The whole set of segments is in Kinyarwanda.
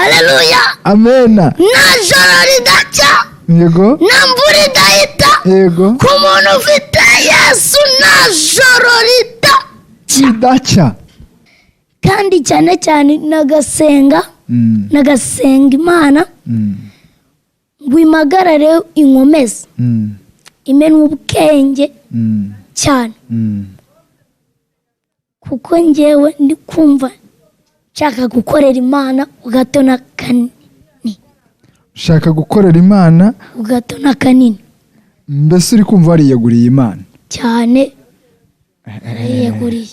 Haleluya. Amena. Nta joro ridaca. Yego. Nta mvura idahita. Yego. Ku muntu ufite Yesu nta joro ridaca. Kandi cyane cyane nagasenga Imana ngo impagarare inkomeze imena ubwenge cyane kuko njyewe ndi kumva nshaka gukorera Imana ugato na kanini. Ushaka gukorera Imana ugato na kanini. Mbese uri kumva wariyeguriye Imana cyane. Yeguriye.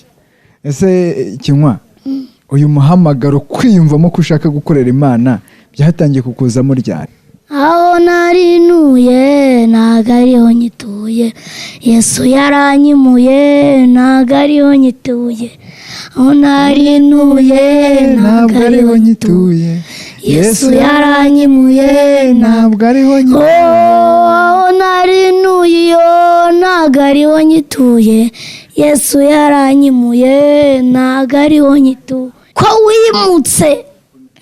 Ese Kinywa, uyu muhamagaro kwiyumvamo ko ushaka gukorera Imana byatangiye kukuzamo ryari? Aho narinuye ntago ariho nyituye, Yesu yaranyimuye ntago ariho nyituye. Aho narinuye ntago ariho nyituye, Yesu yaranyimuye ntabwo ariho nyituye. Aho narinuye ntago ariho nyituye, Yesu yaranyimuye ntago ariho nyituye. Ko wimutse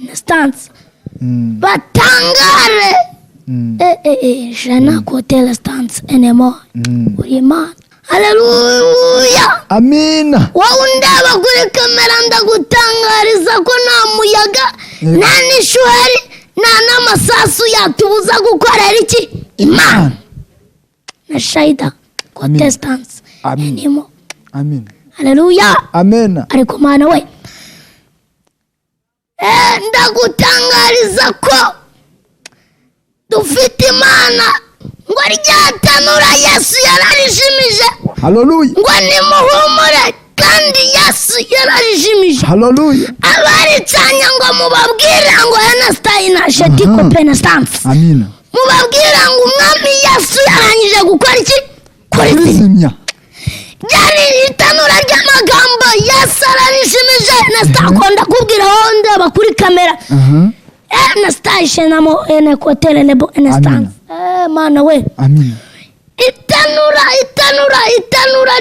instance batangare je n'ai côté l'instance anymore. Imana. Haleluya. Amina. Wowe undeba kuri kamera ndagutangariza ko nta muyaga nta n'ishuheri nta n'amasasu yatubuza gukorera iki Imana. Na shaida côté l'instance anymore. Amen. Haleluya. Amen. Ariko Mana we ndagutangariza ko dufite Imana ngo ryatanura Yesu yararishimije. Haleluya. Ngo nimuhumure kandi Yesu yararishimije. Haleluya. Abaricanya ngo mubabwire ngo Anastayi na Sheti Kopena Stance. Amina. Mubabwire ngo umwami Yesu yarangije gukora iki? Kurizimya. Byari itanura ry'amagambo Yesu ararishimije. Nastakonda kubwira aho ndeba kuri kamera. Anastayi namo ene kotele lebo Anastance. Mana we. Amina. Itanura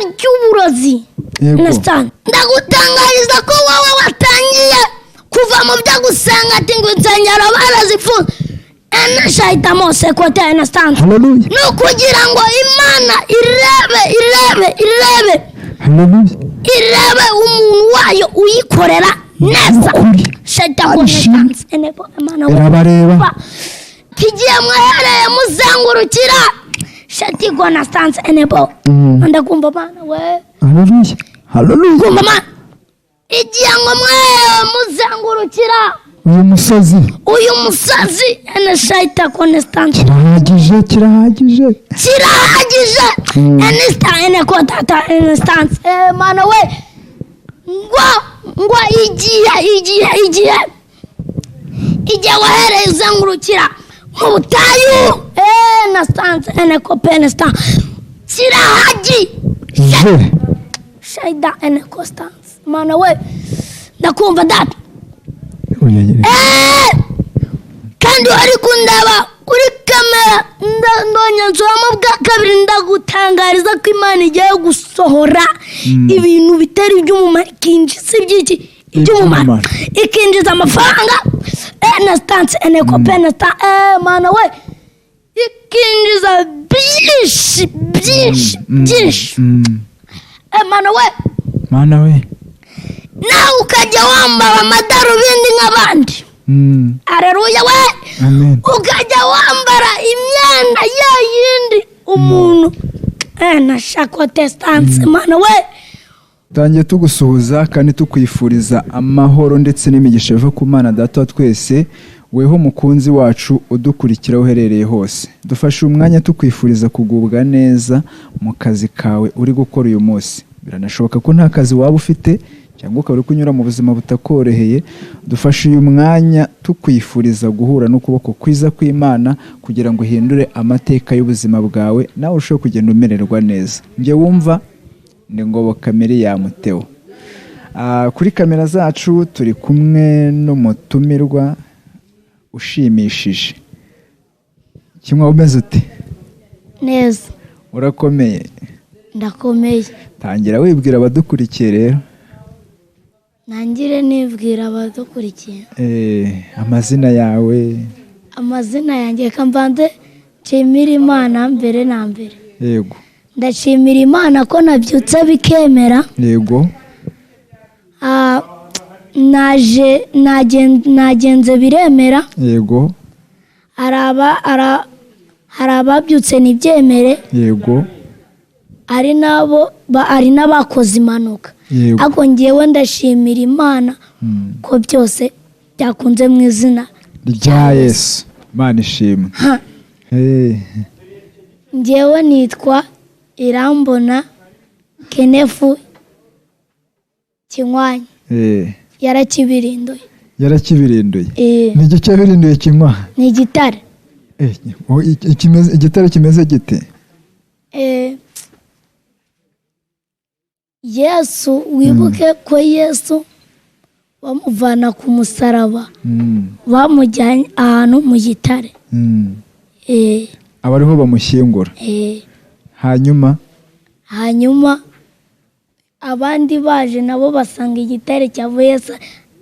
ry'uburozi. Anastance. Ndagutangariza ko wowe watangiye kuva mu byo gusenga ati ngo insengero barazifunze. Anashayita mose kote Anastance. Haleluya. No kugira ngo Imana irebe. Haleluya. Irebe umuntu wayo uyikorera neza. Shayita Anastance enebo Imana irabareba. Kigiye mwahereye muzengurukira Shayita Anastance enebo. Ndakumva Mana we. Haleluya. Haleluya. Kumva Mana. Igiye ngo muzengurukira uyu musazi Anashayita Anastance. Kirahagije. Anastance enekotata Anastance. Mana we. Ngo igihe wahereye uzengurukira mu butayu Anastance enekopena Stance. Kirahagije. Shayida enekostance. Mana we. Ndakumva data. Kandi wari kundaba kuri kamera ndonyanzuramo bwa kabiri ndagutangariza ko Imana igiye gusohora ibintu bitari iby'umumaro ikinjiza iby'iki iby'umumaro ikinjiza amafaranga Anastance enekopena Stance. Mana we ikinjiza byinshi. Mana we nawe ukajya wambara amadarubindi nk'abandi. Haleluya we. Amen. Ukajya wambara imyenda yindi umuntu nashaka Anastance. Mana we tangiye tugusuhuza kandi tukwifuriza amahoro ndetse n'imigisha biva ku Mana Data twese. Weho mukunzi wacu udukurikira uherereye hose, dufashe umwanya tukwifuriza kugubwa neza mu kazi kawe uri gukora uyu munsi. Biranashoboka ko nta kazi waba ufite cyangwa ukaba uri kunyura mu buzima butakoroheye. Dufashe uyu mwanya tukwifuriza guhura n'ukuboko kwiza kw'Imana kugira ngo uhindure amateka y'ubuzima bwawe nawe urusheho kugenda umererwa neza. Nge wumva ni Ngoboka Miriam Theo. Kuri kamera zacu turi kumwe n'umutumirwa ushimishije. Kimwe umeze ute? Neza. Urakomeye? Ndakomeye. Tangira wibwira abadukurikiye rero. nangire nibwira abadukurikiye. Amazina yawe? Amazina yanjye kambanze nshimira Imana mbere na mbere. Yego. Ndashimira Imana ko nabyutse bikemera. Yego. Nagenze biremera. Yego. hari ababyutse ntibyemere. Yego. ari n'abakoze impanuka. Yego. ariko ngewe ndashimira Imana ko byose byakunze mu izina rya Yesu. Imana ishimwe. ngewe nitwa Irambona Kenefu Kinywanya. Yarakibirinduye. Ni igice yabirinduye Kinywanya? Ni igitare. Igitare kimeze gite? Yesu, wibuke ko Yesu bamuvana ku musaraba, bamujyanye ahantu mu gitare. Abariho bamushyingura. Hanyuma abandi baje nabo basanga igitare cyavuye Yesu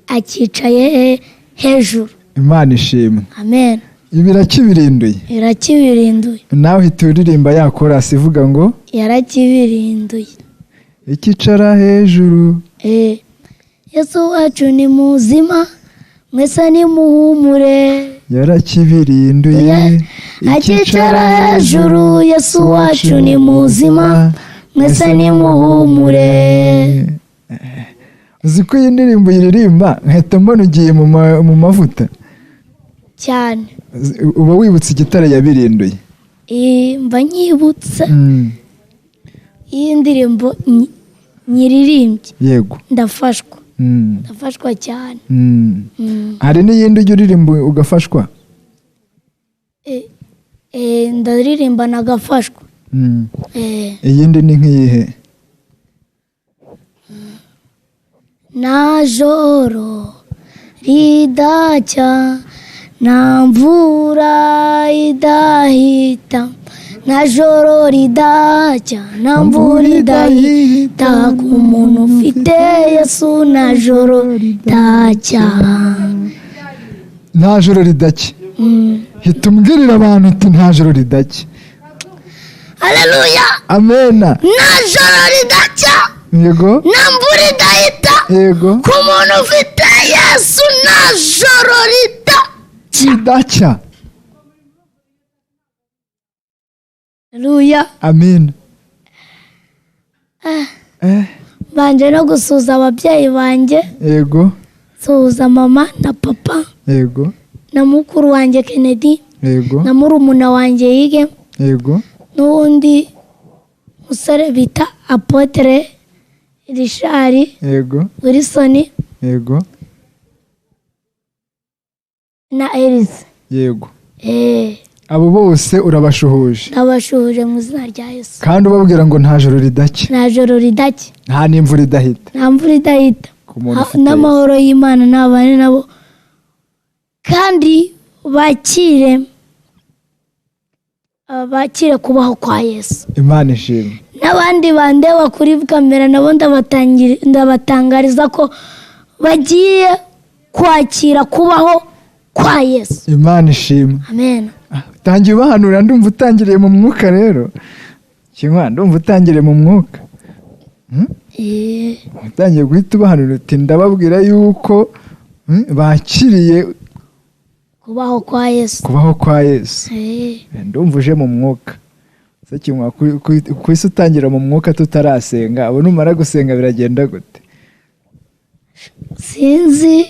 akicaye hejuru. Imana ishimwe. Amen. Birakibirinduye. Nawe uhita uririmba ya korasi ivuga ngo yarakibirinduye. Ikicara hejuru. Yesu wacu ni muzima, mwese ni muhumure. Yarakibirinduye. Akicara hejuru. Yesu wacu ni muzima, mwese ni muhumure. Uzi ko iyi ndirimbo iririmba nkahita mbona ugiye mu mavuta cyane. Uba wibutse igitare yabirinduye? Mba nyibutse. Iyi ndirimbo nyiririmbye. Yego. Ndafashwa cyane. Hari n'iyindi ujya uririmba ugafashwa? Ndaririmba nagafashwa. Iyindi ni nk'iyihe? Na joro ridacya, na mvura idahita, na joro ridacya, na mvura idahita, ku muntu ufite Yesu na joro ridacya. Nta joro ridacya. Hita umbwirira abantu uti nta joro ridacya. Haleluya. Amena. Nta joro ridacya. Yego. Na mvura idahita. Yego. Ku muntu ufite Yesu nta joro ridacya. Haleluya. Amen. Banje no gusuza ababyeyi banjye. Yego. Suza mama na papa. Yego. Na mukuru wanjye Kennedy. Yego. Na murumuna wanjye Yige. Yego. N'undi musore bita Apotre Richard. Yego. Wilson. Yego. Na Elise. Yego. Abo bose urabashuhuje? Ndabashuhuje mu izina rya Yesu. Kandi ubabwira ngo nta joro ridacya. Nta joro ridacya. Nta n'imvura idahita. Nta mvura idahita. N'amahoro y'Imana n'abane nabo. Kandi bakire kubaho kwa Yesu. Imana ishimwe. N'abandi bandeba kuri kamera nabo ndabatangariza ko bagiye kwakira kubaho kwa Yesu. Imana ishimwe. Amen. Tangiye ubahanura, ndumva utangiriye mu mwuka rero. Kinywanya, ndumva utangiriye mu mwuka. Utangiye guhita ubahanura uti ndababwira yuko bakiriye kubaho kwa Yesu. Kubaho kwa Yesu. Ndumva uje mu mwuka. Se Kinywanya, ku isi utangira mu mwuka tutarasenga, abo numara gusenga biragenda gute? Sinzi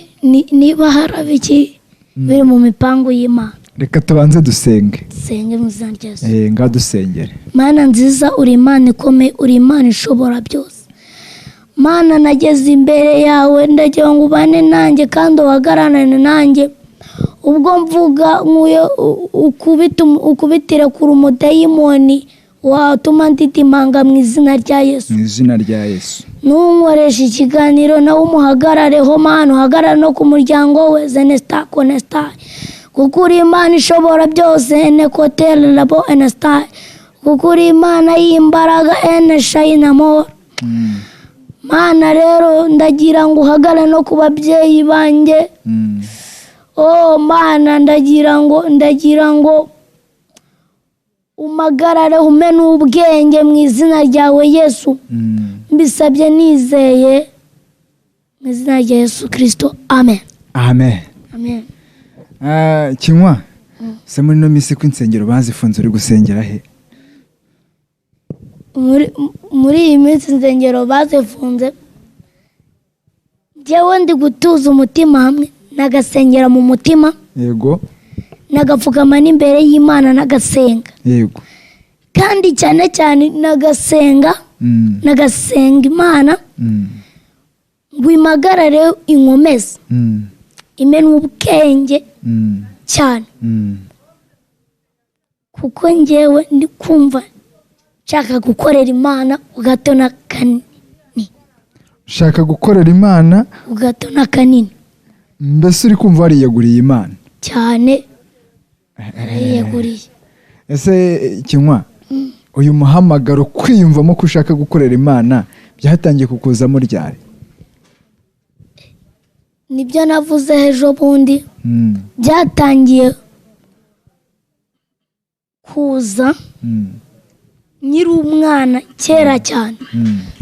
niba harabiki biri mu mipango y'Imana. Reka tubanze dusenge. Dusenge mu izina rya Yesu. Nga dusengere. Mana nziza, uri Imana ikomeye, uri Imana ishobora byose. Mana, nageze imbere yawe ndagira ngo ubane nanjye kandi uhagararane nanjye. Ubwo mvuga ukubitire kuri umudayimoni watuma nditimanga mu izina rya Yesu. Mu izina rya Yesu. Nunkoresha ikiganiro nawe umuhagarareho Mana, uhagarare no ku muryango we Zenesta Konesta. Kuko uri Imana ishobora byose, Nekotele Labo Enesta. Kuko uri Imana y'imbaraga Eneshayinamo. Mana rero ndagira ngo uhagare no ku babyeyi banjye. Oh Mana ndagira ngo umagarare ume n'ubwenge mu izina ryawe Yesu. Mbisabye nizeye mu izina rya Yesu Kristo. Amen. Amen. Amen. Kinywa se muri no misi ko insengero bazifunze uri gusengera he? Muri iyi minsi insengero bazifunze, njyewe ndi gutuza umutima hamwe nagasengera mu mutima. Yego. Nagapfukama n'imbere y'Imana nagasenga. Yego. Kandi cyane cyane nagasenga Imana ngo imagarare inkomeze imena ubwenge cyane, kuko njyewe ndi kumva nshaka gukorera Imana ugato na kanini. Ushaka gukorera Imana ugato na kanini? Mbese uri kumva wariyeguriye Imana cyane? Yariyeguriye. Ese Kinywa, uyu muhamagaro kwiyumvamo ko ushaka gukorera Imana byatangiye kukuzamo ryari? Nibyo navuze ejo bundi. Byatangiye kuza nyiri umwana kera cyane,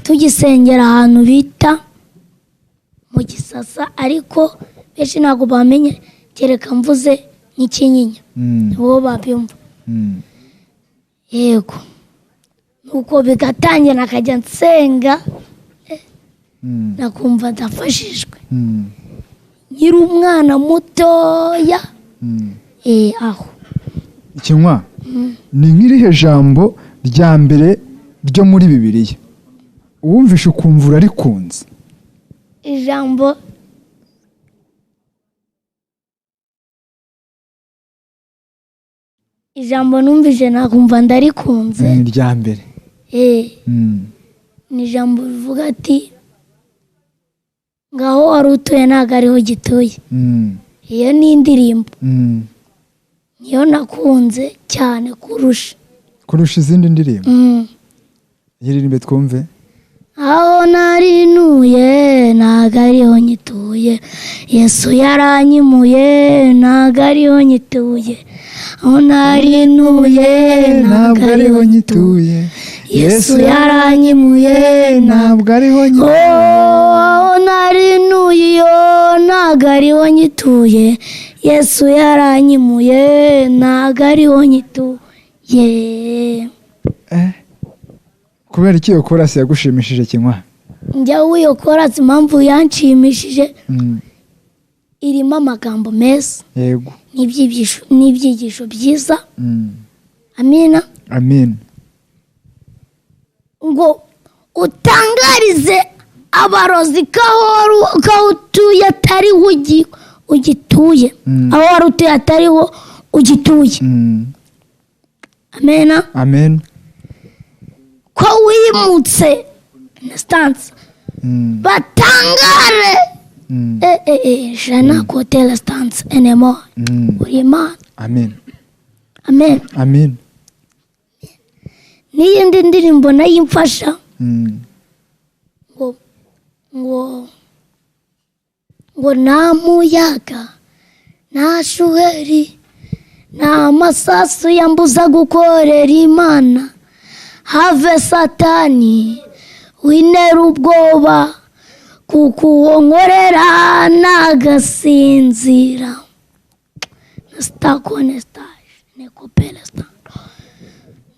tugisengera ahantu bita mu Gisasa, ariko benshi ntabwo bamenye, kereka mvuze nk'ikinyinya bo babyumva. Yego. Nuko bigatangira nakajya nsenga, nakumva ndafashijwe. Nyiri umwana mutoya. Aho. Kinywa, ni nk'irihe jambo rya mbere ryo muri Bibiliya uwumvishe ukumva urarikunze? Ijambo numvise nakumva ndarikunze ni rya mbere. Ni ijambo rivuga ati ngaho wari utuye ntabwo ariho gituye. Iyo ni indirimbo niyo nakunze cyane kurusha izindi ndirimbo. Yiririmbe twumve. Aho nari ntuye ntabwo ariho nyituye, Yesu yaranyimuye ntabwo ariho nyituye. Aho nari ntuye ntabwo ariho nyituye, Yesu yaranyimuye ntabwo ariho nyituye. Aho nari ntuye ntabwo ariho nyituye, Yesu yaranyimuye ntabwo ariho nyituye. Kubera iki iyo korasi yagushimishije Kinywa? Njyewe iyo korasi impamvu yanshimishije, irimo amagambo meza. Yego. N'ibyigisho byiza. Amina. Amen. Ngo utangarize abarozi ko aho utuye atariho ugituye. Aho wari utuye atariho ugituye. Amena. Amen. Ko wimutse instance batangare. Jana kote l'instance anymore. Urima. Amen. Amen. Amen. N'iyindi ndirimbo nayo imfasha ngo nta muyaga nta shuheri nta masasu yambuza gukorera Imana, have Satani winera ubwoba, kuko uwo nkorera nagasinzira.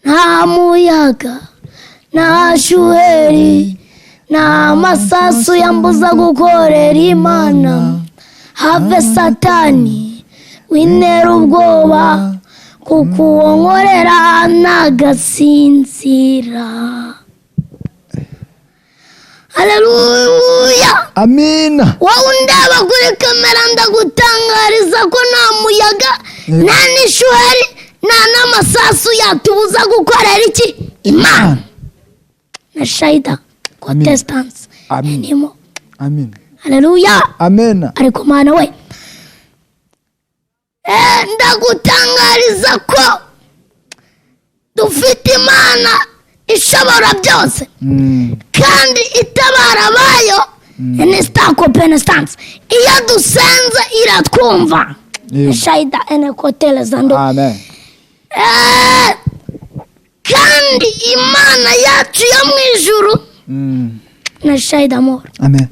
Nta muyaga nta shuheri nta masasu yambuza gukorera Imana, have Satani winera ubwoba, kuko uwo nkorera nagasinzira. Haleluya. Amina. Wowe undeba kuri kamera ndagutangariza ko nta muyaga nta n'ishuheri nta n'amasasu yatubuza gukorera iki Imana. Na shaida contestants. Amen. Amen. Haleluya. Amen. Ariko Mana we, ndagutangariza ko dufite Imana ishobora byose kandi itabara abayo enesitako penestanse iyo dusenze iratwumva shayida enekotele zando kandi imana yacu yo mu ijuru na shayida amoro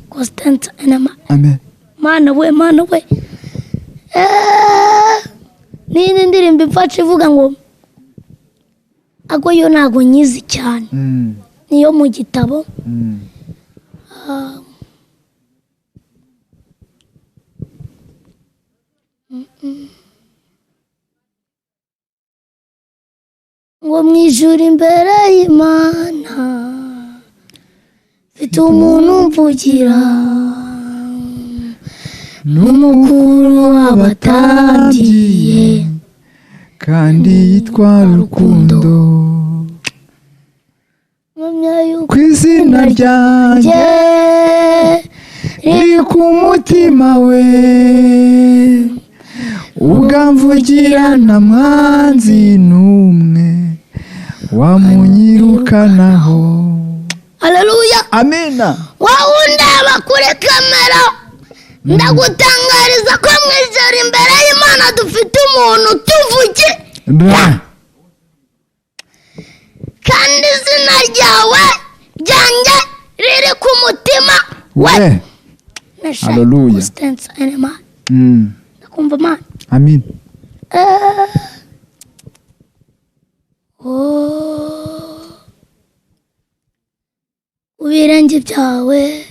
constance enema mana we nini ndirimbo ipfaca ivuga ngo ako yo ntago nyizi cyane niyo mu gitabo ngo mwijuru imbere y'Imana mfite umuntu mvugira n'umukuru w'abatambyi kandi yitwa Rukundo ku izina ryanjye riri ku mutima we ugamvugira nta mwanzi n'umwe wamunyirukanaho. Haleluya, amina. wawundeba kuri kamera ndagutangariza ko mwijuru imbere y'Imana dufite umuntu tuvugira kandi izina ryawe ryanjye riri ku mutima we. Haleluya. Ndakumva Mana. Amin. Ubirenge byawe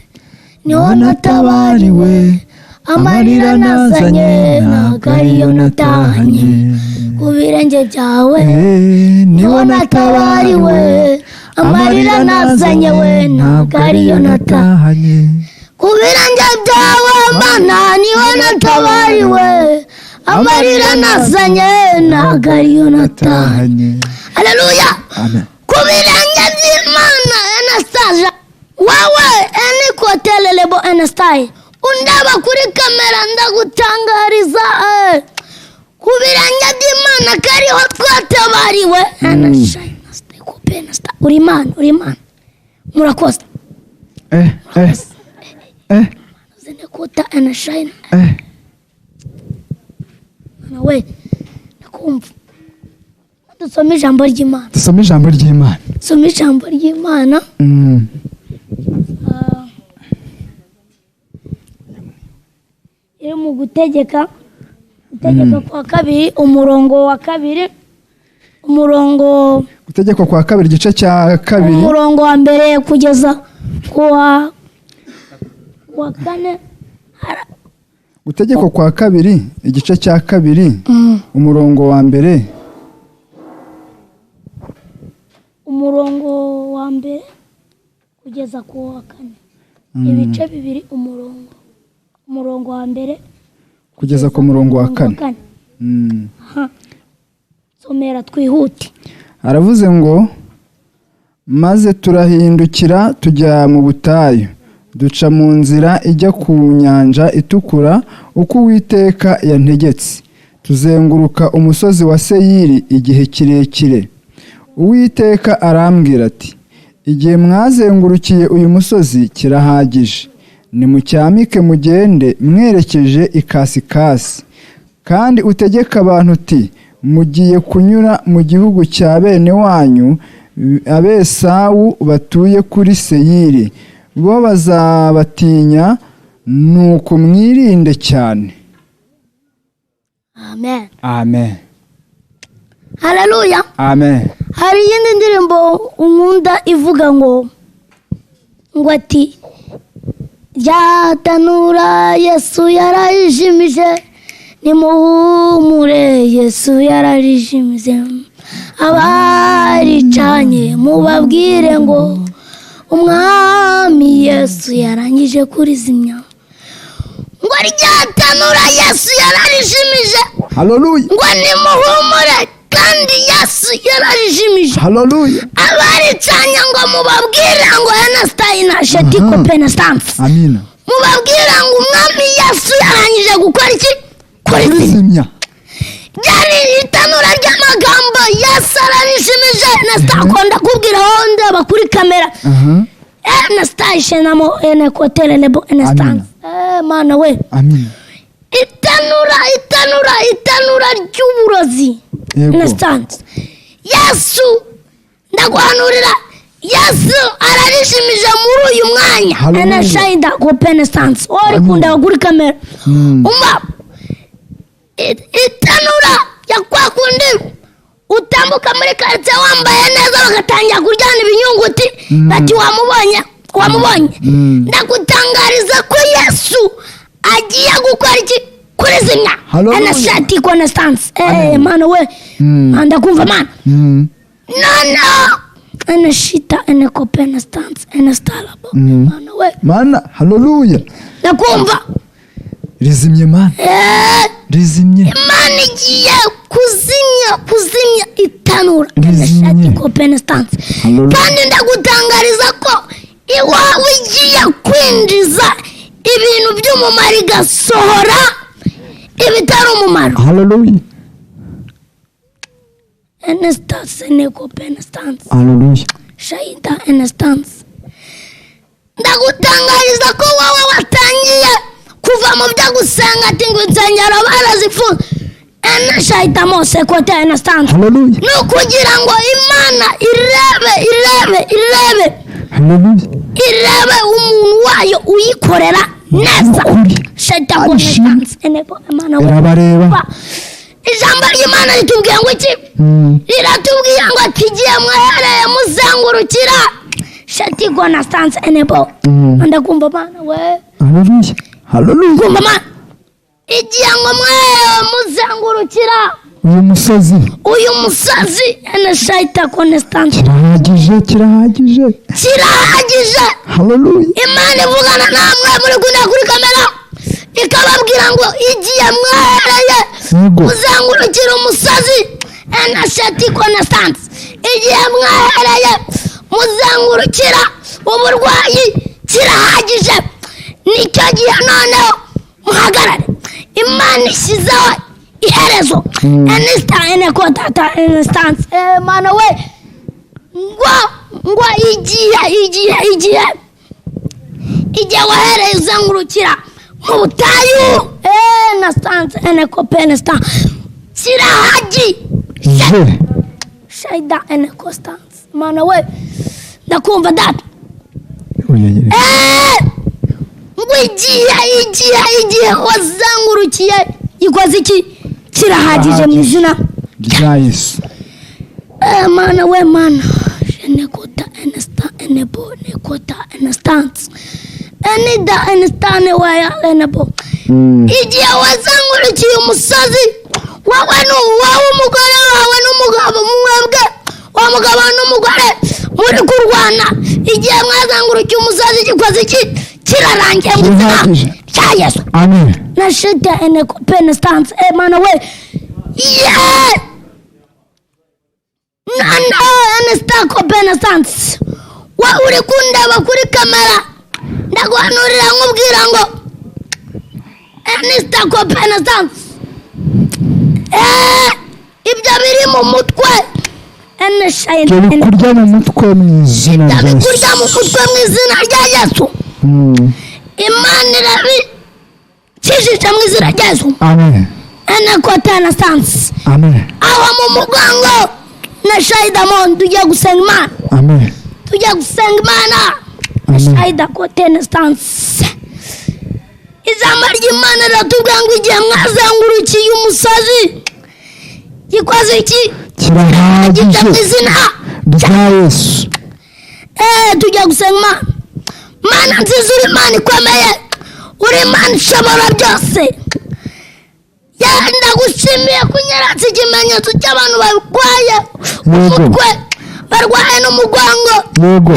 niho natabariwe, amarira nazanye ntabwo ariyo natahanye. Ubirenge byawe niho natabariwe, amarira nazanye we ntabwo ariyo natahanye. Ubirenge byawe Mana niho natabariwe, amarira nazanye ntabwo ariyo natahanye. Haleluya. Amen. Kubirenge by'Imana Anastasia wawe enikotelelebo Anastasia undaba kuri kamera ndagutangariza kubirenge by'Imana kariho twatabariwe. Anastasia kupenda uri Imana murakoze zene kota Anastasia nawe nakumva. Dusome ijambo ry'Imana. Dusome ijambo ry'Imana. Dusome ijambo ry'Imana. Iri mu gutegeka kwa kabiri umurongo wa kabiri, umurongo gutegeka kwa kabiri igice cya kabiri, umurongo wa mbere kugeza wa kane. Gutegeka kwa kabiri igice cya kabiri umurongo wa mbere, umurongo wa mbere kugeza ku wa kane. Ibice bibiri umurongo wa mbere kugeza ku murongo wa kane. Somera twihute. Aravuze ngo maze turahindukira tujya mu butayu, duca mu nzira ijya ku nyanja itukura uko Uwiteka yantegetse, tuzenguruka umusozi wa Seyiri igihe kirekire. Uwiteka arambwira ati, igihe mwazengurukiye uyu musozi kirahagije, nimucyamike mugende mwerekeje ikasikasi, kandi utegeka abantu uti, mugiye kunyura mu gihugu cya bene wanyu Abesawu batuye kuri Seyiri, bo bazabatinya, nuko mwirinde cyane. Amen. Amen. Haleluya. Amen. Hari iyindi ndirimbo unkunda ivuga ngo ati ryatanura Yesu yarayijimije, nimuhumure Yesu yarayijimije, abaricanye mubabwire ngo umwami Yesu yarangije kurizimya. Ngo ryatanura Yesu yarayijimije. Haleluya. Ngo nimuhumure kandi Yesu yarayijimije. Haleluya. Abaricanye ngo mubabwire ngo Anastasia na Shetiko Penestance. Amina. Mubabwire ngo umwami Yesu yarangije gukora iki? Kurizimya. Ryari itanura rya magambo yasararishimije nastakunda kubwira honde bakuri kamera na station namo ene kotele lebo ene stand mana we amen itanura ry'uburozi ene stand Yesu ndaguhanurira Yesu ararishimije muri uyu mwanya ene shaida ko pen stands ori kunda bakuri kamera itanura yakwa kundi utambuka muri karitsiye wambaye neza bagatangira kuryana ibinyunguti bati wamubonye ndagutangariza ko Yesu agiye gukora iki kuri zimya anashati kona stance mana we ndakumva mana no anashita anakopena stance anastalabo mana we mana haleluya ndakumva rizimye mana rizimye Imana igiye kuzimya itanura anashati kopena stance kandi ndagutangariza ko iwawe igiye kwinjiza ibintu by'umumaro igasohora ibitari umumaro haleluya Anastase nekopena stance haleluya shaida anastance ndagutangariza ko wowe watangiye kuva mu byo gusenga ati ngo insengero barazifunze shaida mose kote anastance haleluya no kugira ngo Imana irebe haleluya umuntu wayo uyikorera neza shaida anastance eneko Imana irabareba ijambo ry'Imana ritubwiye ngo iki riratubwiye ngo kigiye mwahereye muzengurukira shati gona stance enebo ndakumva bana we haleluya kumva mana igiye ngo mwahereye muzengurukira uyu musozi ene shaita gona stance kirahagije haleluya Imana ivugana namwe muri kuri kamera ikababwira ngo igiye mwahereye muzengurukira umusozi anashati kona stance igiye mwahereye muzengurukira uburwayi kirahagije nicyo gihe noneho muhagarare Imana ishyizeho iherezo anista ene kotata stance mana we ngo igihe wahereye uzengurukira mu butayu na stance ene kopene stance kirahagije shaida ene constance mana we ndakumva data ngo igihe wazangurukiye ikoze iki kirahagije mu izina rya Yesu mana we mana ene kota ene sta ene bo ne kota ene stance ene da ene stane wa ene bo igihe wazangurukiye umusozi wowe umugore wawe n'umugabo mwebwe wa mugabo n'umugore muri kurwana igihe mwazangurukiye umusozi gikoze iki kirarangiye mu izina rya Yesu amen nashita ene kopene stance mana we nanda ene sta kopene stance wa uri kundeba kuri kamera ndaguhanurira nkubwira ngo ene sta kopene stance ibyo biri mu mutwe ene shayina kurya mu mutwe mu izina rya Yesu kurya mu mutwe mu izina rya Yesu Imana kirishije mu izina rya Yesu amen ene kotana stance amen aho mu mugongo na shaida mon tujye gusenga Imana amen tujye gusenga Imana shaida kotana stance ijambo ry'Imana riratubwira ngo igihe mwazangurukiye umusozi gikoze iki kirahagije mu izina rya Yesu tujye gusenga Imana nziza uri Imana ikomeye uri Imana ishobora byose ndagushimiye kunyeratsa ikimenyetso cy'abantu barwaye umutwe barwaye n'umugongo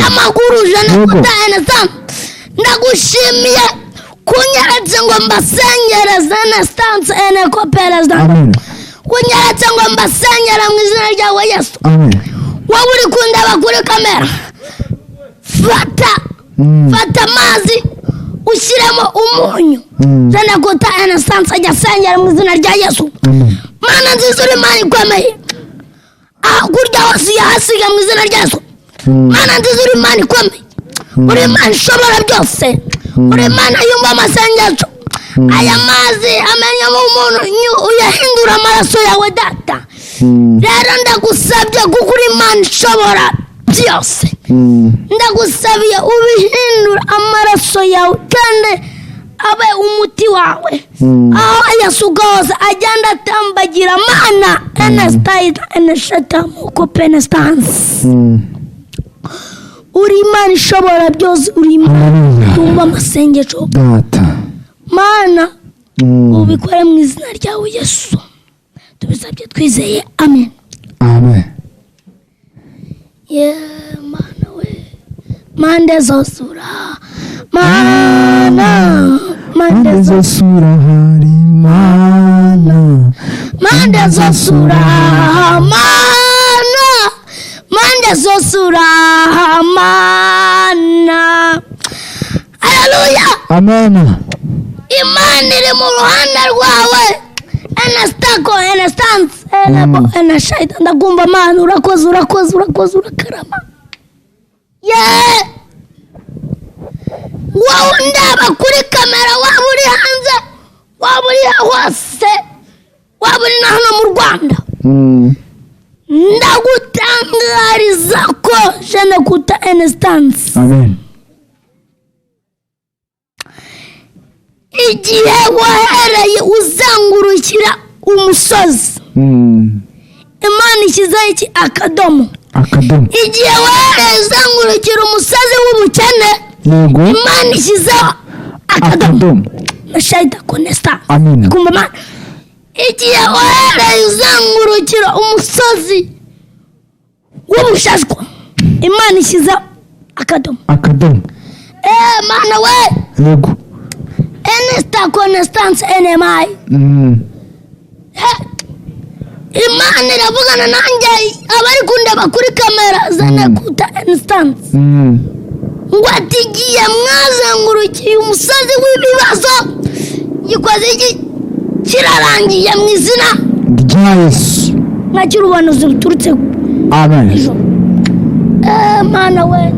amaguru jana kutana sana ndagushimiye kunyeratsa ngo mbasengereze na stance ene kopera sana kunyeratsa ngo mbasengera mu izina ryawe Yesu wowe uri kundeba kuri kamera fata amazi ushyiremo umunyu jana kutana stance ajya sengera mu izina rya Yesu Mana nziza uri Imana ikomeye kurya hose yahasiga mu izina rya Yesu. Mana nziza, uri Imana ikomeye, uri Imana ishobora byose, uri Imana yumva amasengesho. Aya mazi amenyamo umuntu uyahindura amaraso yawe data. Rero ndagusabye kuko uri Imana ishobora byose, ndagusabiye ubihindura amaraso yawe kandi abe umuti wawe, aho ayasuka hose agenda atambagira. Mana enestaida eneshata muko penestance, uri Imana ishobora byose, uri Imana yumva amasengesho data. Mana ubikore mu izina ryawe Yesu tubisabye twizeye, amen. Amen. Mana we, mande zosura mana, mande zosura hari mana, mande zosura mana, mande zosura mana. Haleluya, amen. Imana iri mu ruhande rwawe. Enastako enestance enabo enashaita. Ndagumva Mana, urakoze urakarama. Wowe ndaba kuri kamera, waba uri hanze, waba uri hose, waba uri na hano mu Rwanda, ndagutangariza ko je n'écoute enestance. Amen. Igihe wahereye uzangurukira umusozi, Imana ishyizeho iki akadomo. Igihe wahereye uzangurukira umusozi w'ubukene, Imana ishyizeho akadomo. Nashayita konesta. Amen. Kumva Mana, igihe wahereye uzangurukira umusozi w'ubushashwa, Imana ishyizeho akadomo. Mana we, yego. Enesta constance enemai. Imana iravugana nanjye, abari kundeba kuri kamera z'Écoute Instance. Ngo atigiye mwazangurukiye umusozi w'ibibazo, gikoze iki kirarangiye mu izina rya Yesu. Mwakira ubuhanuzi buturutse. Amen. Mana we,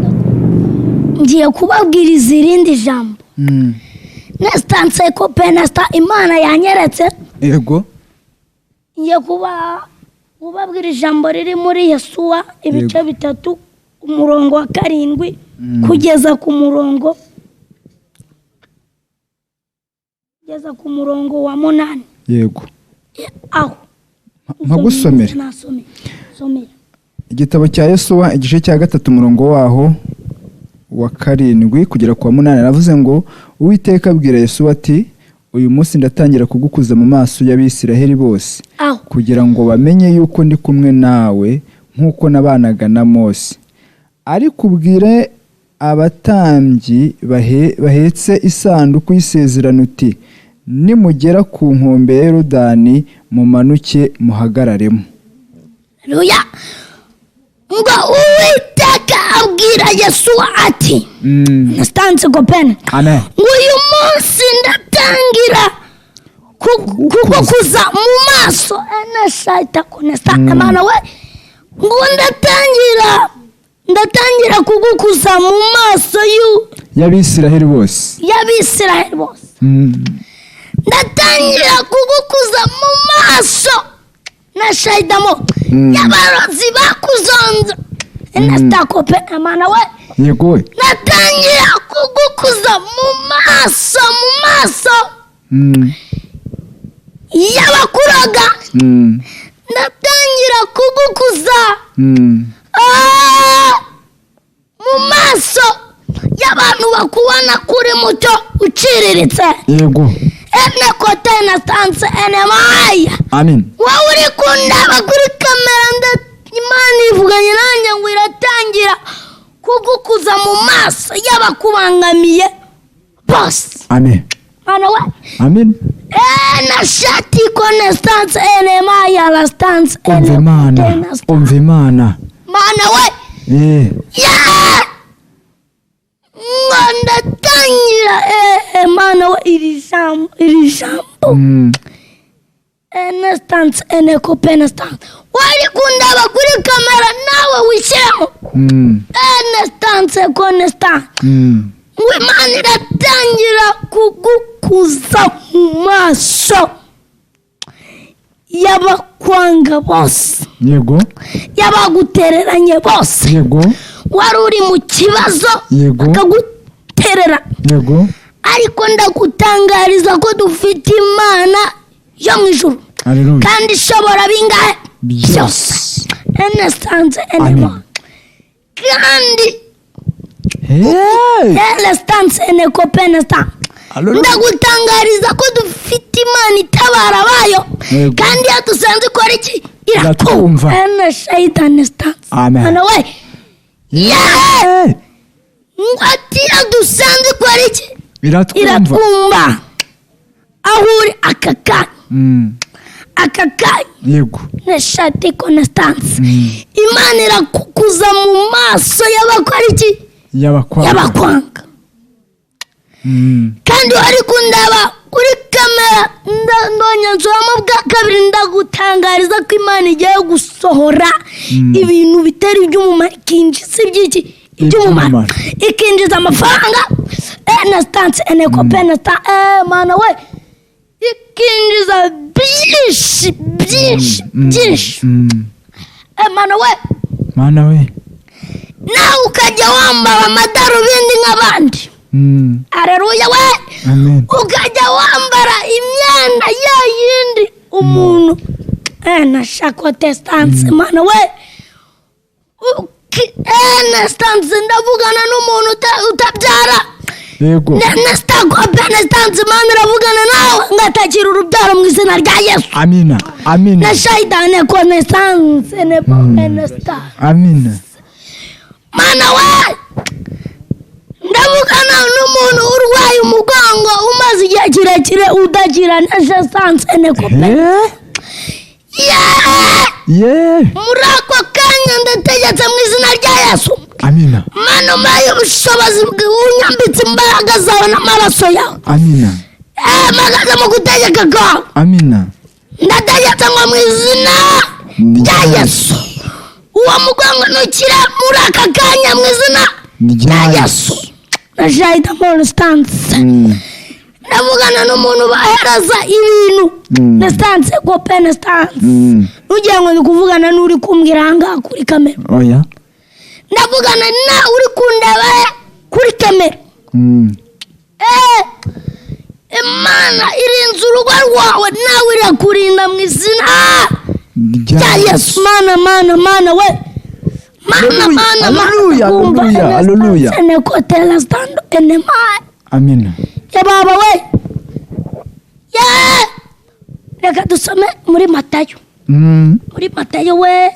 ngiye kubabwiriza irindi jambo. Nestanse ko penasta Imana yanyeretse. Yego. Ngiye kubabwira ijambo riri muri Yesuwa ibice 3 umurongo wa 7 kugeza ku murongo wa 8. Yego. Aho mpagusomera igitabo cya Yesuwa igice cya 3 umurongo waho wa 7 kugera ku wa 8. Navuze ngo Uwiteka abwira Yesuwa ati, uyu munsi ndatangira kugukuza mu maso y'Abisiraheli bose, kugira ngo bamenye yuko ndi kumwe nawe nk'uko nabanaga na Mose. Ariko ubwire abatambyi bahetse isanduku y'isezerano uti, nimugera ku nkombe ya Yorodani mumanuke muhagararemo. Haleluya. Ngo Uwiteka abwira Yesuwa ati, nastanze gopene. Amen. Ngo uyu munsi ndatangira kugukuza mu maso enashayita konesta. Imana we, ngo ndatangira kugukuza mu maso y'Abisiraheli bose. Ndatangira kugukuza mu maso nashayidamo y'abarozi bakuzonza. Enestakope. Imana we, yego. Natangira kugukuza mu maso y'abakuraga. Natangira kugukuza mu maso y'abantu bakubona kuri mucyo uciriritse. Yego. Enekote nastanse enemaya. Amen. Wowe uri kundaba kuri kamera, Imana ivuganye nanjye ngo iratangira kugukuza mu maso y'abakubangamiye bose. Amen. Mana we. Amen. Na shati konestance enemaya la stance. Umva Imana. Mana we. Ndatangira Mana we iri jambo Instance ene copenstance. Wari kundaba kuri kamera nawe wishyiramo. Instance constance. Imana iratangira kugukuza mu maso y'abakwanga bose. Yego. Y'abagutereranye bose. Yego. Wari uri mu kibazo akaguterera. Yego. Ariko ndagutangariza ko dufite Imana yo mu ijuru. Haleluya. Kandi ishobora bingahe byose. Instance enema. Kandi instance ene copenstance. Ndagutangariza ko dufite Imana itabara bayo. Kandi yadusanze ikora iki? Iratumva. Shaitan instance. Amen. Ana we. Ngwati yadusanze ikora iki? Iratumva. Ahuri akaka. Akaka. Yego. Neshati constance. Imana irakukuza mu maso y'abakora iki? Y'abakwanga. Kandi wari kundaba kuri kamera ndonye nzoma bwa kabiri ndagutangariza ko Imana igiye gusohora ibintu bitari by'umumaro ikinjiza ibyiki iby'umumaro ikinjiza amafaranga. Instance ene copenstance. Mana we ikinjiza byinshi. Mana we nawe ukajya wambara amadarubindi nk'abandi. Haleluya we. Amen. Ukajya wambara imyenda yindi umuntu nashaka testance. Mana we instance ndavugana n'umuntu utabyara. Yego. Nastako Penstance. Mana ravugana nawe ngatakira urubyaro mu izina rya Yesu. Amina. Amina. Na shaitani constance ne Penstance. Amina. Mana we ndavugana n'umuntu urwaye umugongo umaze igihe kirekire udakira. Na shaitani ne Penstance. Muri ako kanya ndategetse mu izina rya Yesu. Amina. Mana umpaye ubushobozi unyambitse imbaraga zawe n'amaraso yawe. Amina. Mpagaze mu gutegeka kwawe. Amina. Ndategetse ngo mu izina rya Yesu uwo mugongo nukire muri aka kanya mu izina rya Yesu. Nashayita Constance. Ndavugana n'umuntu bahereza ibintu. Instance copenstance. Nugira ngo ndikuvugana n'uri kumbwira hanga kuri kamera. Oya. Ndavugana na uri kundaba kuri kamera. Imana irinze urugo rwawe nawe irakurinda mu izina rya Yesu. Mana we. Mana. Haleluya. Ene kotela stando ene mai. Amina. Ya baba we. Reka dusome muri Matayo. Muri Matayo we.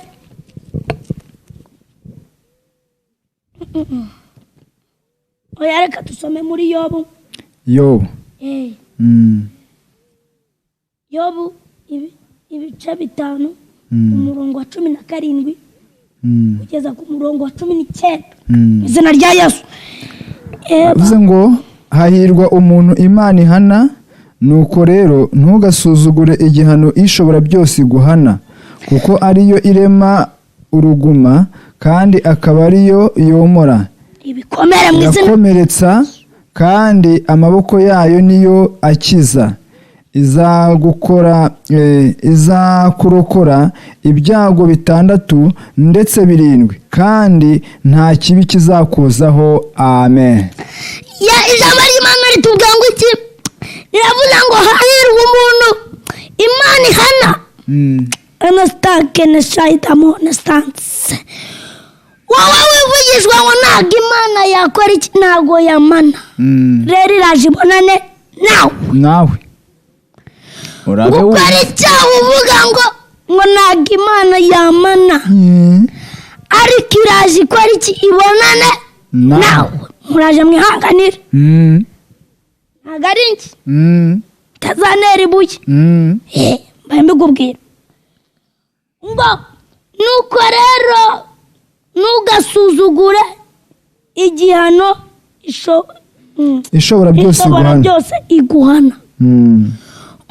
Oya reka dusome muri Yobu. Yobu. Yobu ibice 5 umurongo wa 17 kugeza ku murongo wa 19. Izina rya Yesu. Bivuze ngo hahirwa umuntu Imana ihana. Nuko rero ntugasuzugure igihano ishobora byose guhana, kuko ariyo irema uruguma kandi akaba ariyo yomora ibikomere mu izina. Yakomeretsa kandi amaboko yayo niyo akiza. Izakurokora ibyago 6 ndetse 7 kandi nta kibi kizakuzaho. Amen. Ijambo ry'Imana ritubwira ngo iki? Riravuga ngo hahirwa umuntu Imana ihana. Anastake na shaitamo Constance. Wowe wivugishwa ngo ntabwo Imana yakora iki? Ntabwo yamana. Rero iraje ibonane nawe. Gukora icyaha uvuga ngo ntabwo Imana yamana. Ariko iraje ikora iki? Ibonane nawe. Muraje mwihanganire. Ntabwo ari iki? Tazanera ibuye. Mbaye mbikubwira ngo nuko rero ntugasuzugure igihano ishobora byose iguhana.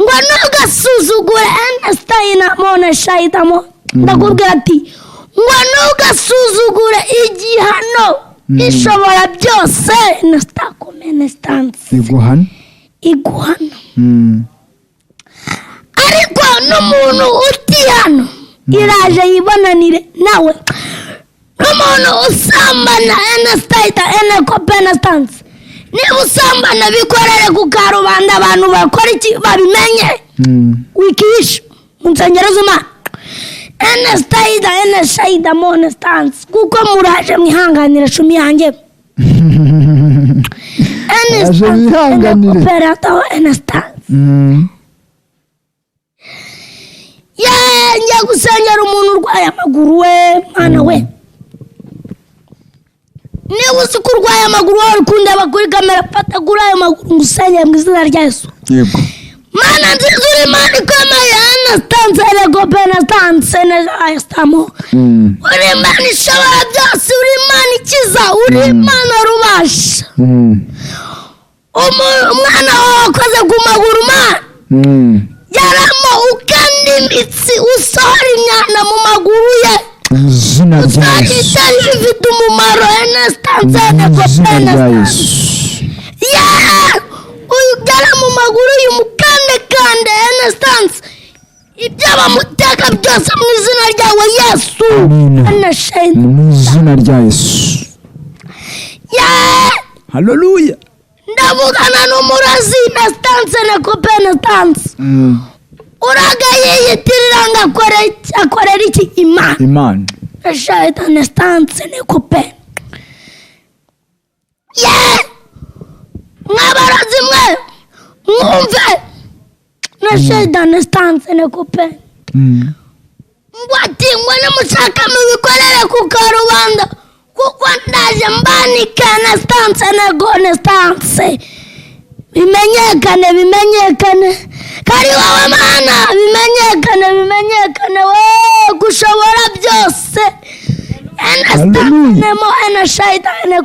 ngo ntugasuzugure Ernestine Mone Shayidamo ndakubwira ati ngo ntugasuzugure igihano ishobora byose Ernestine iguhana ariko n'umuntu utihano iraje yibonanire nawe n'umuntu usambana Ernestine niba usambana bikorere ku karubanda abantu bakora iki babimenye wikihisha mu nsengero z'Imana Ernestine Mone kuko muraje mwihanganira cumi yanjye Ernestine njya gusengera umuntu urwaye amaguru we mwana we niba uzi ko urwaye amaguru wawe ukunda kuri kamera fata kuri ayo maguru ngusengere mu izina rya Yesu yego mana nziza uri Imana ikomeye Ernestine uri Imana ishobora byose uri Imana ikiza uri Imana rubasha umwana wawe wakoze ku maguru yaramo ukanda imitsi usohora imyanda mu maguru ye uzahita bifite umumaro Ernestine ugera mu maguru y'umukandekande Ernestine ibyo bamuteka byose mu izina ryawe Yesu mu izina rya Yesu haleluya ndavugana n'umurazi Ernestine uragaye yitirira ngo akorera iki Imana Ernestine mwabarazi mwe mwumve Ernestine ngo ati ngo nimushaka mubikorere ku karubanda kuko ndaje mbanika Ernestine bimenyekane kari wowe Mana bimenyekane we gushobora byose Ernestine Mone Shayidamo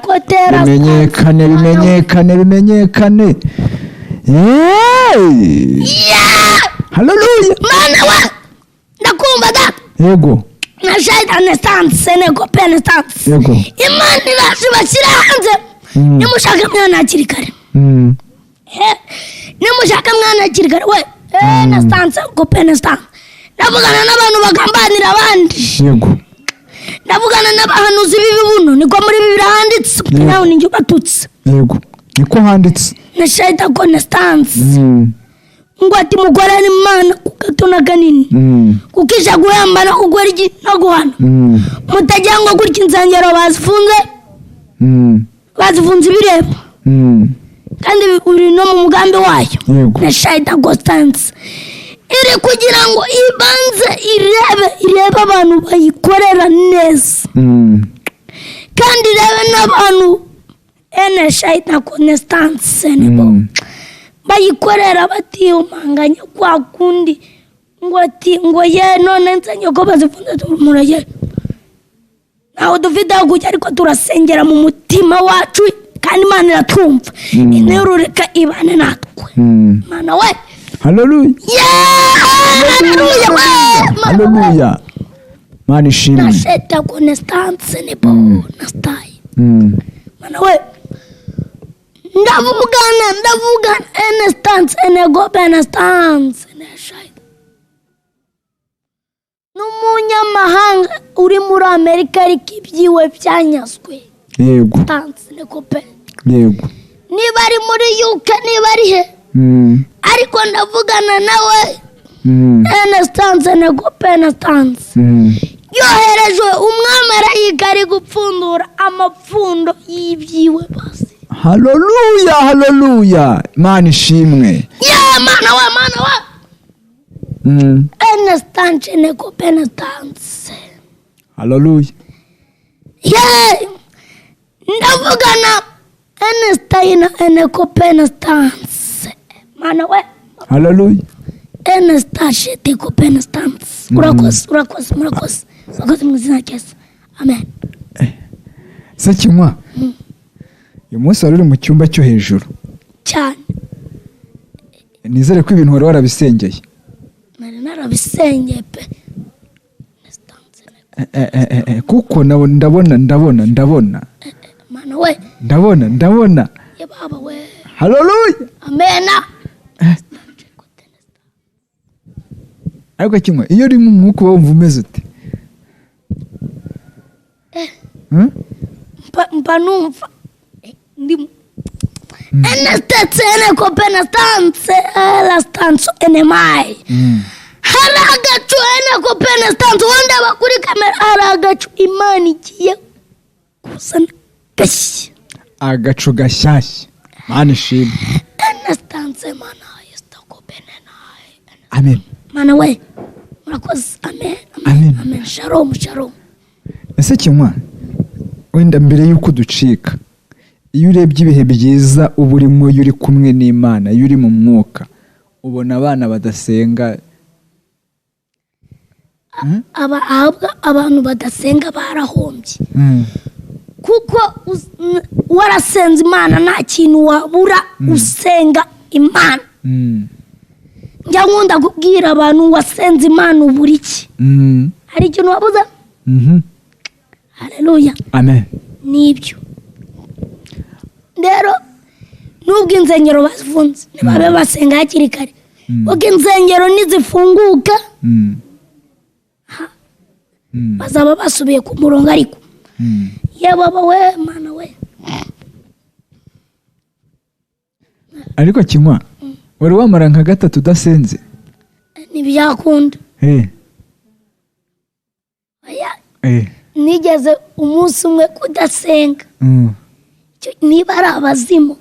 bimenyekane haleluya Mana we ndakumva da yego Ernestine yego Imana iraje bashyira hanze nimushaka mwana hakiri kare nimushaka mwana hakiri kare we Ernestine ndavugana n'abantu bagambanira abandi yego ndavugana n'abahanuzi b'ibibuno niko muri Bibiliya handitse nawe ninjye ubatutse yego niko handitse Ernestine ngo ati mukorane Imana ku gato na kanini kukisha guhambana kugora iki no guhana mutagira ngo gutya insengero bazifunze ibireba kandi uri no mu mugambi wayo Ernestine iri kugira ngo ibanze irebe abantu bayikorera neza kandi irebe n'abantu Ernestine bayikorera batiyumanganya kwa kundi ngo ye none nsenye ko bazifunze murage naho dufite aho kujya ariko turasengera mu mutima wacu kandi Imana iratwumva interureka ibane natwe Mana we haleluya haleluya Mana ishimwe Ernestine Mana we ndavugana Ernestine n'umunyamahanga uri muri Amerika ariko ibyiwe byanyazwe yego yego niba ari muri UK niba ari he ariko ndavugana nawe Ernestine yoherejwe umwamarayika ari gupfundura amapfundo y'ibyiwe bose haleluya Mana ishimwe Mana we Ernestine haleluya ndavugana Ernestine Mana we haleluya Ernestine urakoze mu izina rya Yesu amen Sekinywa uyu munsi wari uri mu cyumba cyo hejuru cyane nizere ko ibintu wari warabisengeye. nari narabisengeye pe. Kuko ndabona mana we ndabona ye baba we. haleluya Amena. ariko kimwe iyo uri mu mwuka wumva umeze ute? Mpa numva ndi ene kopena stanze la stanzo ene mai. Haragacu ene kopena stanzo wanda bakuri kamera haragacu imani igiye kuzana gashya. Agacu gashyashya mana ishimwe. Ene stanze mana yesta kopena nae. Amen. Mana we murakoze. Amen. Shalom. Ese kimwa wenda mbere yuko ducika, iyo urebye ibihe byiza uba urimo, iyo uri kumwe n'Imana, iyo uri mu mwuka, ubona abana badasenga abantu badasenga barahombye. Kuko warasenze Imana nta kintu wabura usenga Imana. Njya nkunda kubwira abantu wasenze Imana ubura iki? Hari ikintu wabuze? Haleluya. Amen. Nibyo rero nubwo insengero bafunze nibabe basenga hakiri kare. Ubwo insengero nizifunguka bazaba basubiye ku murongo. Ariko ye baba we mana we. Ariko kimwa wari wamara nka gatatu udasenze? Ntibyakunda. Nigeze umunsi umwe kudasenga. Niba ari abazimu,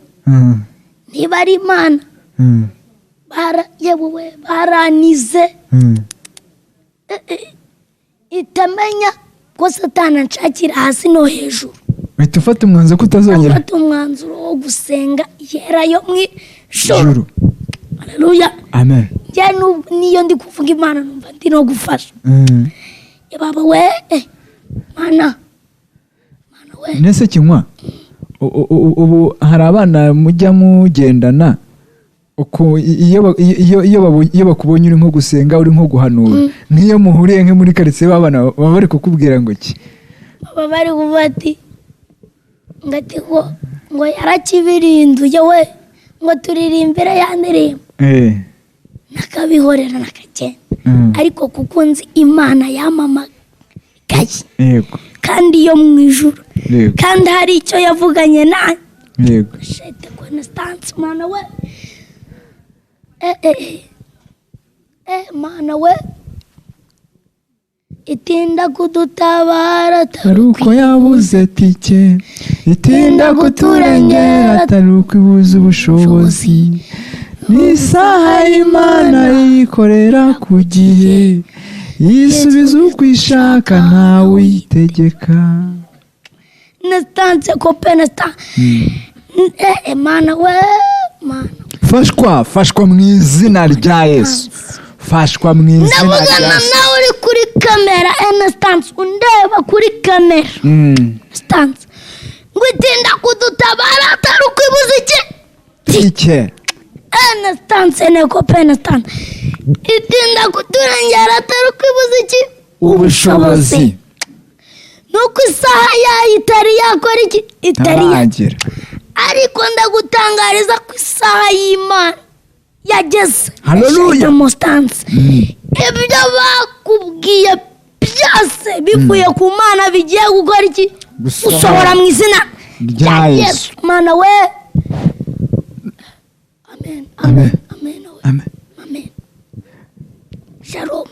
niba ari Imana, baranize itamenya ko Satani anshakira hasi no hejuru. Uhita ufata umwanzuro ko utazongera? Ufata umwanzuro wo gusenga yerayo mu ijuru. Haleluya. Amen. Niyo ndi kuvuga Imana numva ndi no gufasha. Baba we mana we. Nese kimwa ubu hari abana mujya mugendana uko iyo bakubonye uri nko gusenga, uri nko guhanura, nk'iyo muhuriye nke muri karitsiye babana baba bari kukubwira ngo ki? Baba bari kuvuga ati ngati ngo yarakibirinduye we, ngo turirimbire ya ndirimbo. Nakabihorera nakagenda. Ariko kuko nzi Imana yamamagaye. Yego. Kandi iyo mu ijuru. Kandi hari icyo yavuganye nawe. Yego. Shete Constance mana we. Mana we. Itinda kudutabara taruko yabuze tike, itinda kuturengera taruko ibuze ubushobozi. Nisaha Imana yikorera ku gihe, yisubiza uko ishaka ntawe uyitegeka. Nastanze kopena sta. Mana we mana. Fashwa mu izina rya Yesu. Fashwa mu izina rya Yesu. Nabugana nawe uri kuri kamera. Nastanze undeba kuri kamera. Nastanze ngwitinda kudutabara taruko ibuze iki? Tike. Nastanze ne kopena sta. Itinda kuturengera taruko ibuze iki? Ubushobozi. Nuko isaha yayo itari yakora iki? Itari yagira. Ariko ndagutangariza ko isaha y'Imana yageze. Haleluya. Mustanze ibyo bakubwiye byose bivuye ku Mana bigiye gukora iki? Gusohora mu izina rya Yesu. Mana we. Amen. Shalom.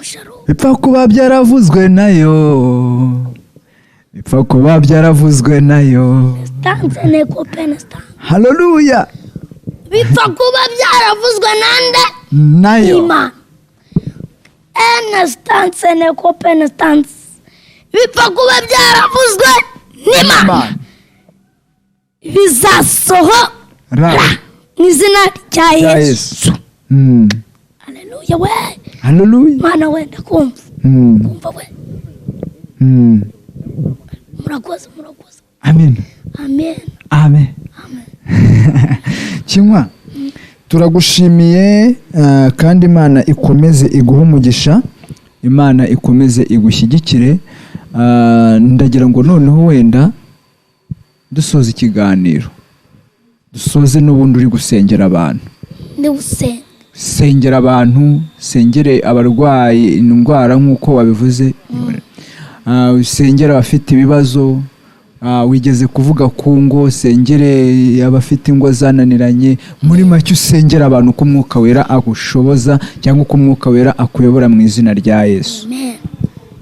Bipfa kuba byaravuzwe nayo. Stanze ne kopena sta. Haleluya. Bipfa kuba byaravuzwe nande? Nayo. Imana. Stanze ne kopena stanze. Bipfa kuba byaravuzwe n'Imana. Bizasohora mu izina rya Yesu. Haleluya we. Haleluya. Mana we ndakumva. Kumva we. Murakoze. Amen. Kimwa turagushimiye kandi Imana ikomeze iguhe umugisha, Imana ikomeze igushyigikire. Ndagira ngo noneho wenda dusoza ikiganiro, dusoze n'ubundi uri gusengera abantu. Sengera abantu, sengere abarwayi indwara nk'uko wabivuze, sengera abafite ibibazo, wigeze kuvuga ku ngo, sengere abafite ingo zananiranye. Muri make usengera abantu ko Umwuka Wera agushoboza cyangwa ko Umwuka Wera akuyobora mu izina rya Yesu.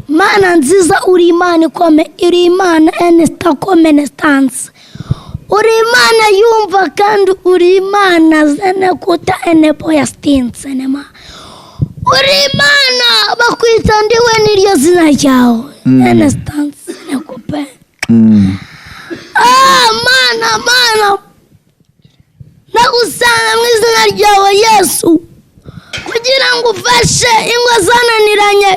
Mana nziza, uri Imana ikomeye, uri Imana enestakomenestanse, uri Imana yumva kandi uri Imana zenekuta enepoyastinse nema, uri Imana bakwita ndiwe n'iryo zina ryawe enestanse nekupe. Mana ndagusanga mu izina ryawe Yesu kugira ngo ufashe ingo zananiranye.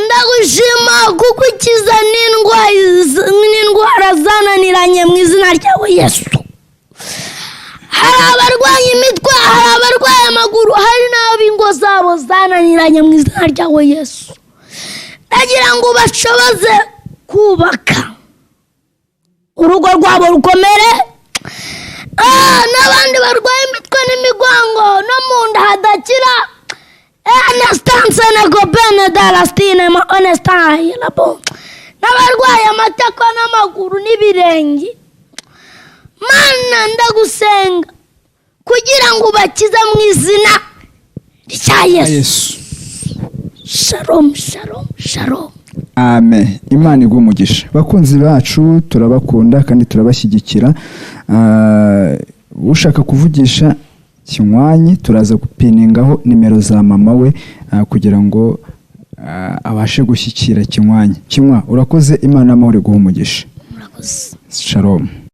Ndagushima kuko ukiza n'indwara zananiranye mu izina ryawe Yesu. Hari abarwaye imitwe, hari abarwaye amaguru, hari n'ab'ingo zabo zananiranye mu izina ryawe Yesu. Ndagira ngo bashoboze kubaka urugo rwabo rukomere. N'abandi barwaye imitwe n'imigongo no mu nda hadakira, enestanse negobene darastine ma onestaye labo, n'abarwaye amatako n'amaguru n'ibirenge. Mana ndagusenga kugira ngo ubakize mu izina rya Yesu. Shalom, shalom, shalom. Amen. Imana iguhe umugisha. Bakunzi bacu turabakunda kandi turabashyigikira. Ushaka kuvugisha Kinywanyi turaza gupiningaho nimero za mama we kugira ngo abashe gushyikira Kinywanyi. Kinywa urakoze, Imana amahoro iguhe umugisha. Murakoze. Shalom.